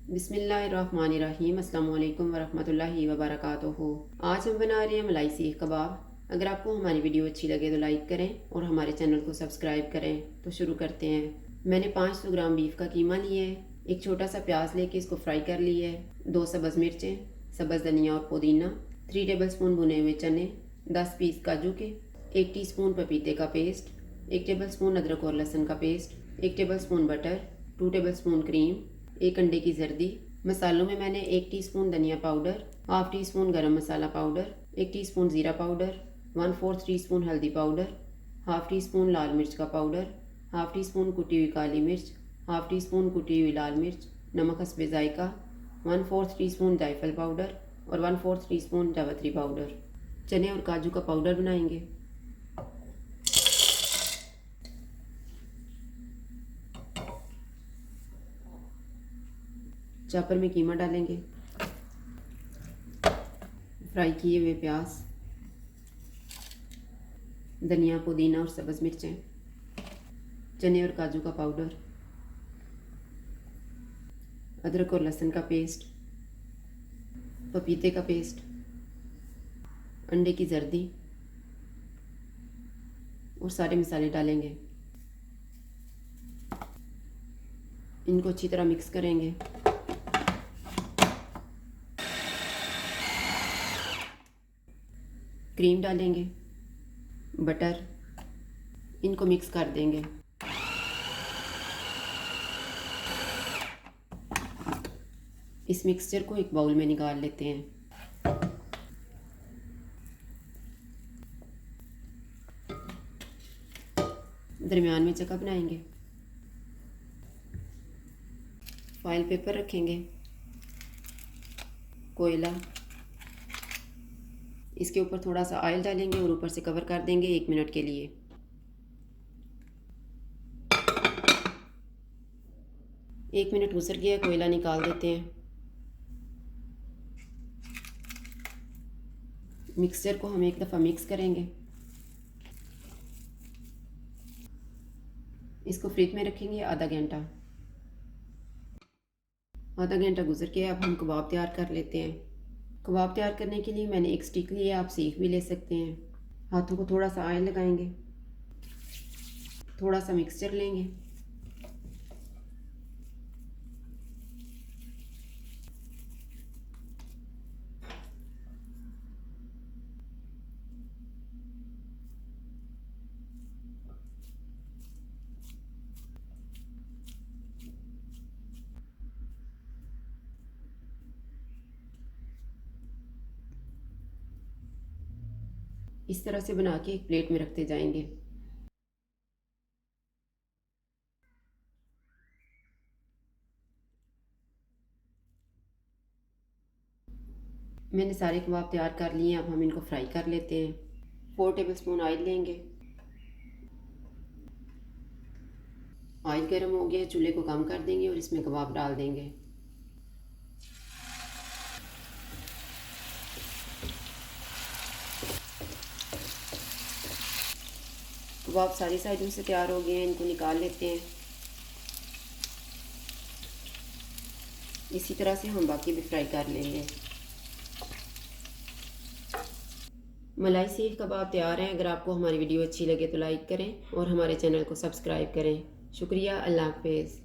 बिस्मिल्लाहिर्रहमानिर्रहीम अस्सलाम वालेकुम वरहमतुल्लाहि वबरकातुहू। आज हम बना रहे हैं मलाई सीख कबाब। अगर आपको हमारी वीडियो अच्छी लगे तो लाइक करें और हमारे चैनल को सब्सक्राइब करें। तो शुरू करते हैं। मैंने 500 ग्राम बीफ का कीमा लिया है। एक छोटा सा प्याज लेके इसको फ्राई कर लिया है। 2 सब्ज़ मिर्चें, सब्ज़ धनिया और पुदीना, 3 टेबल स्पून भुने हुए चने, 10 पीस काजू के, 1 टीस्पून पपीते का पेस्ट, 1 टेबल स्पून अदरक और लहसुन का paste, 1 table spoon butter, 2 table spoon cream, 1 अंडे की जर्दी। मसालों में मैंने 1 टीस्पून धनिया पाउडर, हाफ टी स्पून गरम मसाला पाउडर, 1 टीस्पून ज़ीरा पाउडर, 1/4 टीस्पून हल्दी पाउडर, हाफ टी स्पून लाल मिर्च का पाउडर, हाफ टी स्पून कुटी हुई काली मिर्च, हाफ टी स्पून कुटी हुई लाल मिर्च, नमक हस्बे जायका, 1/4 टीस्पून जायफल पाउडर और 1/4 टीस्पून जावित्री पाउडर। चने और काजू का पाउडर बनाएंगे। चॉपर में कीमा डालेंगे, फ्राई किए हुए प्याज, धनिया पुदीना और सब्ज़ मिर्चें, चने और काजू का पाउडर, अदरक और लहसुन का पेस्ट, पपीते का पेस्ट, अंडे की जर्दी और सारे मसाले डालेंगे। इनको अच्छी तरह मिक्स करेंगे। क्रीम डालेंगे, बटर, इनको मिक्स कर देंगे। इस मिक्सचर को एक बाउल में निकाल लेते हैं। दरमियान में चक्का बनाएंगे, फॉइल पेपर रखेंगे, कोयला, इसके ऊपर थोड़ा सा ऑयल डालेंगे और ऊपर से कवर कर देंगे 1 मिनट के लिए। एक मिनट गुजर गया, कोयला निकाल देते हैं। मिक्सचर को हम एक दफ़ा मिक्स करेंगे। इसको फ्रिज में रखेंगे आधा घंटा। आधा घंटा गुजर गया, अब हम कबाब तैयार कर लेते हैं। कबाब तैयार करने के लिए मैंने एक स्टिक लिया, आप सीख भी ले सकते हैं। हाथों को थोड़ा सा ऑयल लगाएंगे, थोड़ा सा मिक्सचर लेंगे, इस तरह से बना के एक प्लेट में रखते जाएंगे। मैंने सारे कबाब तैयार कर लिए हैं, अब हम इनको फ्राई कर लेते हैं। 4 टेबल स्पून ऑयल लेंगे। ऑयल गर्म हो गया, चूल्हे को कम कर देंगे और इसमें कबाब डाल देंगे। कबाब सारी साइडों से तैयार हो गए हैं, इनको निकाल लेते हैं। इसी तरह से हम बाकी भी फ्राई कर लेंगे। मलाई सीख कबाब तैयार हैं। अगर आपको हमारी वीडियो अच्छी लगे तो लाइक करें और हमारे चैनल को सब्सक्राइब करें। शुक्रिया। अल्लाह हाफिज़।